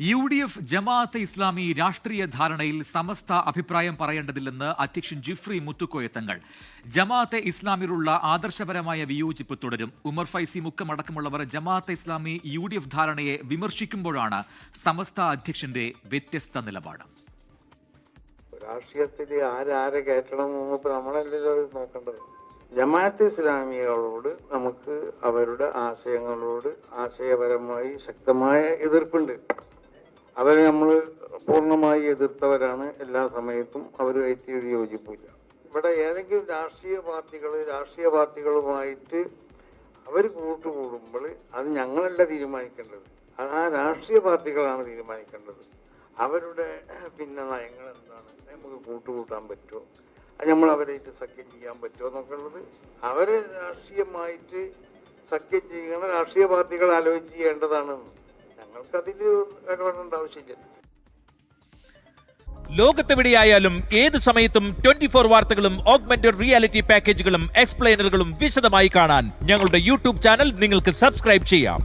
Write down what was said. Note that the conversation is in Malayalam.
UDF ജമാഅത്തെ ഇസ്ലാമി രാഷ്ട്രീയ ധാരണയിൽ സമസ്ത അഭിപ്രായം പറയേണ്ടതില്ലെന്ന് അധ്യക്ഷൻ ജിഫ്രി മുത്തുക്കോയ തങ്ങൾ. ജമാഅത്തെ ഇസ്ലാമിലുള്ള ആദർശപരമായ വിയോജിപ്പ് തുടരും. ഉമർ ഫൈസി മുക്കമടക്കമുള്ളവർ ജമാഅത്തെ ഇസ്ലാമി UDF ധാരണയെ വിമർശിക്കുമ്പോഴാണ് സമസ്ത അധ്യക്ഷന്റെ വ്യത്യസ്ത നിലപാട്. രാഷ്ട്രീയത്തിൽ ആരെ കയറ്റണം എന്ന് നമ്മളല്ലല്ലോ നോക്കേണ്ടത്. ജമാഅത്തെ ഇസ്ലാമികളോട് നമുക്ക് അവരുടെ ആശയങ്ങളോട് ആശയപരമായി ശക്തമായ എതിർപ്പുണ്ട്. അവരെ നമ്മൾ പൂർണ്ണമായി എതിർത്തവരാണ്. എല്ലാ സമയത്തും അവരുമായിട്ട് ഒരു യോജിപ്പില്ല. ഇവിടെ ഏതെങ്കിലും രാഷ്ട്രീയ പാർട്ടികളുമായിട്ട് അവർ കൂട്ടുകൂടുമ്പോൾ അത് ഞങ്ങളല്ല തീരുമാനിക്കേണ്ടത്, അത് ആ രാഷ്ട്രീയ പാർട്ടികളാണ് തീരുമാനിക്കേണ്ടത്. അവരുടെ നയങ്ങൾ എന്താണ്, നമുക്ക് കൂട്ടുകൂട്ടാൻ പറ്റുമോ, അത് നമ്മൾ അവരായിട്ട് സഖ്യം ചെയ്യാൻ പറ്റുമോ എന്നൊക്കെ ഉള്ളത് അവരെ രാഷ്ട്രീയമായിട്ട് സഖ്യം ചെയ്യണ രാഷ്ട്രീയ പാർട്ടികൾ ആലോചിച്ച് ചെയ്യേണ്ടതാണ്. ഞങ്ങൾക്കതിൽ ഇടപെടേണ്ട ആവശ്യമില്ല. ലോകത്തെവിടെയായാലും ഏത് സമയത്തും 24 വാർത്തകളും ഓഗ്മെന്റഡ് റിയാലിറ്റി പാക്കേജുകളും എക്സ്പ്ലെയിനറുകളും വിശദമായി കാണാൻ ഞങ്ങളുടെ യൂട്യൂബ് ചാനൽ നിങ്ങൾക്ക് സബ്സ്ക്രൈബ് ചെയ്യാം.